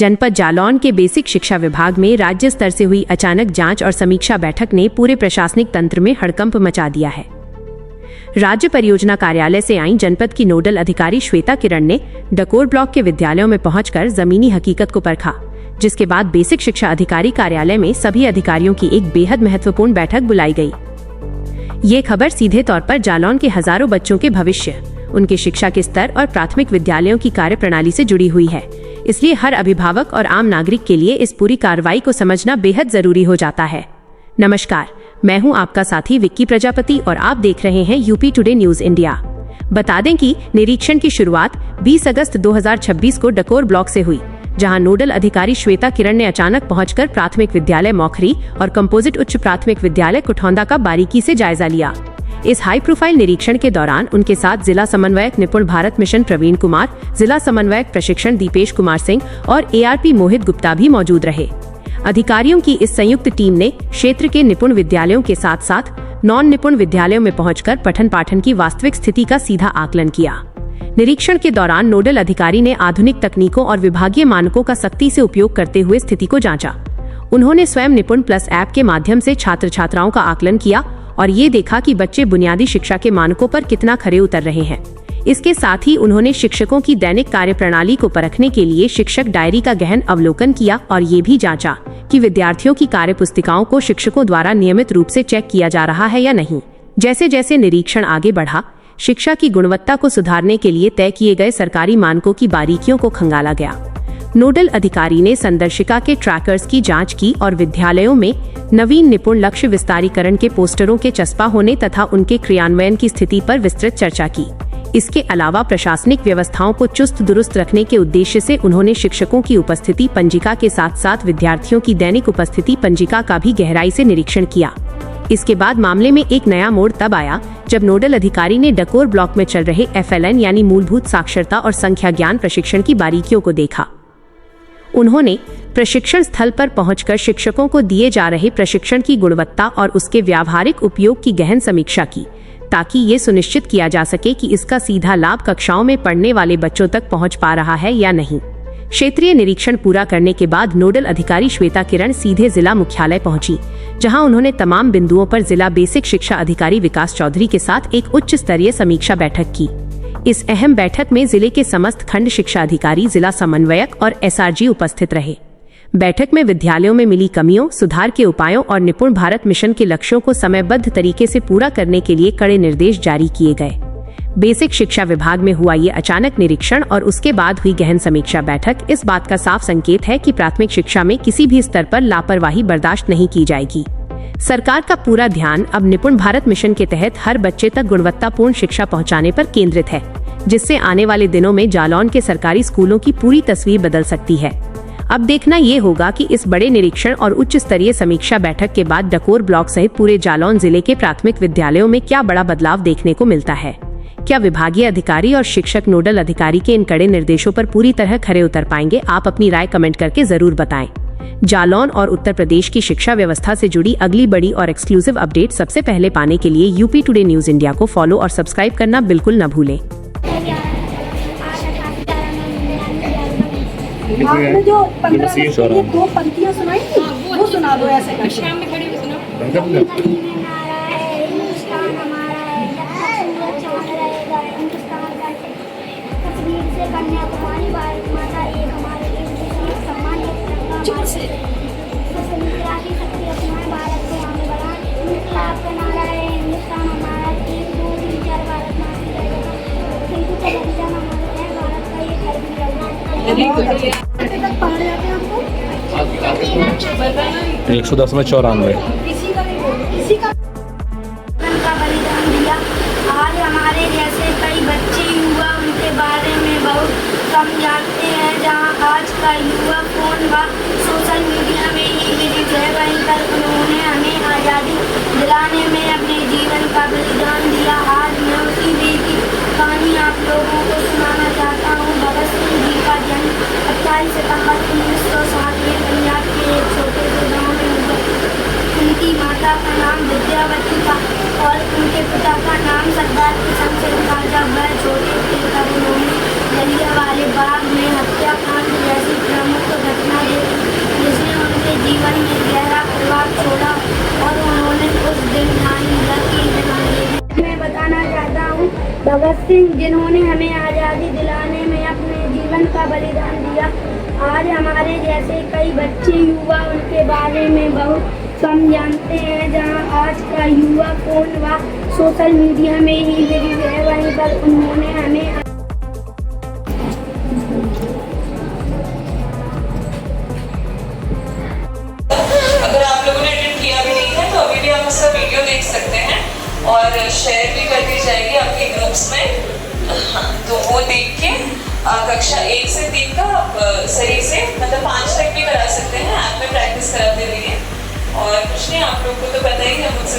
जनपद जालौन के बेसिक शिक्षा विभाग में राज्य स्तर से हुई अचानक जांच और समीक्षा बैठक ने पूरे प्रशासनिक तंत्र में हड़कंप मचा दिया है। राज्य परियोजना कार्यालय से आई जनपद की नोडल अधिकारी श्वेता किरण ने डकोर ब्लॉक के विद्यालयों में पहुंचकर जमीनी हकीकत को परखा, जिसके बाद बेसिक शिक्षा अधिकारी कार्यालय में सभी अधिकारियों की एक बेहद महत्वपूर्ण बैठक बुलाई गई। ये खबर सीधे तौर पर जालौन के हजारों बच्चों के भविष्य, उनके शिक्षा के स्तर और प्राथमिक विद्यालयों की कार्यप्रणाली से जुड़ी हुई है। इसलिए हर अभिभावक और आम नागरिक के लिए इस पूरी कार्रवाई को समझना बेहद जरूरी हो जाता है। नमस्कार, मैं हूं आपका साथी विक्की प्रजापति और आप देख रहे हैं यूपी टुडे न्यूज इंडिया। बता दें कि निरीक्षण की शुरुआत 20 अगस्त 2026 को डकोर ब्लॉक से हुई, जहां नोडल अधिकारी श्वेता किरण ने अचानक पहुंचकर प्राथमिक विद्यालय मौखरी और कंपोजिट उच्च प्राथमिक विद्यालय कुठौंदा का बारीकी से जायजा लिया। इस हाई प्रोफाइल निरीक्षण के दौरान उनके साथ जिला समन्वयक निपुण भारत मिशन प्रवीण कुमार, जिला समन्वयक प्रशिक्षण दीपेश कुमार सिंह और ARP मोहित गुप्ता भी मौजूद रहे। अधिकारियों की इस संयुक्त टीम ने क्षेत्र के निपुण विद्यालयों के साथ साथ नॉन निपुण विद्यालयों में पहुंचकर पठन पाठन की वास्तविक स्थिति का सीधा आकलन किया। निरीक्षण के दौरान नोडल अधिकारी ने आधुनिक तकनीकों और विभागीय मानकों का सख्ती से उपयोग करते हुए स्थिति को जांचा। उन्होंने स्वयं निपुण प्लस ऐप के माध्यम से छात्र छात्राओं का आकलन किया और ये देखा कि बच्चे बुनियादी शिक्षा के मानकों पर कितना खरे उतर रहे हैं। इसके साथ ही उन्होंने शिक्षकों की दैनिक कार्यप्रणाली को परखने के लिए शिक्षक डायरी का गहन अवलोकन किया और ये भी जांचा कि विद्यार्थियों की कार्य पुस्तिकाओं को शिक्षकों द्वारा नियमित रूप से चेक किया जा रहा है या नहीं। जैसे जैसे निरीक्षण आगे बढ़ा, शिक्षा की गुणवत्ता को सुधारने के लिए तय किए गए सरकारी मानकों की बारीकियों को खंगाला गया। नोडल अधिकारी ने संदर्शिका के ट्रैकर्स की जांच की और विद्यालयों में नवीन निपुण लक्ष्य विस्तारीकरण के पोस्टरों के चस्पा होने तथा उनके क्रियान्वयन की स्थिति पर विस्तृत चर्चा की। इसके अलावा प्रशासनिक व्यवस्थाओं को चुस्त दुरुस्त रखने के उद्देश्य से उन्होंने शिक्षकों की उपस्थिति पंजिका के साथ साथ विद्यार्थियों की दैनिक उपस्थिति पंजिका का भी गहराई से निरीक्षण किया। इसके बाद मामले में एक नया मोड़ तब आया जब नोडल अधिकारी ने डकोर ब्लॉक में चल रहे FLN यानी मूलभूत साक्षरता और संख्या ज्ञान प्रशिक्षण की बारीकियों को देखा। उन्होंने प्रशिक्षण स्थल पर पहुंचकर शिक्षकों को दिए जा रहे प्रशिक्षण की गुणवत्ता और उसके व्यावहारिक उपयोग की गहन समीक्षा की, ताकि ये सुनिश्चित किया जा सके कि इसका सीधा लाभ कक्षाओं में पढ़ने वाले बच्चों तक पहुंच पा रहा है या नहीं। क्षेत्रीय निरीक्षण पूरा करने के बाद नोडल अधिकारी श्वेता किरण सीधे जिला मुख्यालय पहुंची, जहां उन्होंने तमाम बिंदुओं पर जिला बेसिक शिक्षा अधिकारी विकास चौधरी के साथ एक उच्च स्तरीय समीक्षा बैठक की। इस अहम बैठक में जिले के समस्त खंड शिक्षा अधिकारी, जिला समन्वयक और SRG उपस्थित रहे। बैठक में विद्यालयों में मिली कमियों, सुधार के उपायों और निपुण भारत मिशन के लक्ष्यों को समयबद्ध तरीके से पूरा करने के लिए कड़े निर्देश जारी किए गए। बेसिक शिक्षा विभाग में हुआ ये अचानक निरीक्षण और उसके बाद हुई गहन समीक्षा बैठक इस बात का साफ संकेत है कि प्राथमिक शिक्षा में किसी भी स्तर पर लापरवाही बर्दाश्त नहीं की जाएगी। सरकार का पूरा ध्यान अब निपुण भारत मिशन के तहत हर बच्चे तक गुणवत्तापूर्ण शिक्षा पहुंचाने पर केंद्रित है, जिससे आने वाले दिनों में जालौन के सरकारी स्कूलों की पूरी तस्वीर बदल सकती है। अब देखना ये होगा कि इस बड़े निरीक्षण और उच्च स्तरीय समीक्षा बैठक के बाद डकोर ब्लॉक सहित पूरे जालौन जिले के प्राथमिक विद्यालयों में क्या बड़ा बदलाव देखने को मिलता है। क्या विभागीय अधिकारी और शिक्षक नोडल अधिकारी के इन कड़े निर्देशों पर पूरी तरह खरे उतर पाएंगे? आप अपनी राय कमेंट करके जरूर बताएं। जालौन और उत्तर प्रदेश की शिक्षा व्यवस्था से जुड़ी अगली बड़ी और एक्सक्लूसिव अपडेट सबसे पहले पाने के लिए यूपी टुडे न्यूज इंडिया को फॉलो और सब्सक्राइब करना बिल्कुल न भूलें। आपने जो 15 अगस्त के लिए 2 पंक्तियां सुनाई थी, वो सुना दो ऐसे पढ़ जाते हैं आपको 110 में 94 इसी का बलिदान दिया। आज हमारे जैसे कई बच्चे युवा उनके बारे में बहुत कम जानते हैं। जहां आज का युवा फोन व सोशल मीडिया में ही बिजी है, वहीं पर उन्होंने हमें आज़ादी दिलाने में अपने जीवन का बलिदान दिया। आज मैं उसी की कहानी आप लोगों को सुनाना चाहता हूँ। भगत सिंह जी का जन्म 28 सितंबर 1960 में पंजाब के एक छोटे से गाँव में हुआ। उनकी माता का नाम विद्यावती था और उनके पिता का नाम सरदार किशन सिंह था। जब वह छोटे थे तब उन्होंने जलियांवाला बाग में हत्याकांड जैसी प्रमुख सिंह, जिन्होंने हमें आज़ादी दिलाने में अपने जीवन का बलिदान दिया। आज हमारे जैसे कई बच्चे युवा उनके बारे में बहुत कम जानते हैं। जहां आज का युवा फोन व सोशल मीडिया में ही बिजी है, वहीं पर उन्होंने हमें अगर आप लोगों ने अटेंड किया भी नहीं है तो अभी भी आप उसका वीडियो देख सकते हैं और शेयर भी कर दी जाएगी आपके ग्रुप्स में। हाँ, तो वो देख के कक्षा 1 से 3 का आप सही से मतलब 5 तक भी करा सकते हैं। ऐप में प्रैक्टिस कराते रहिए और कुछ नहीं, आप लोग को तो पता ही है मुझसे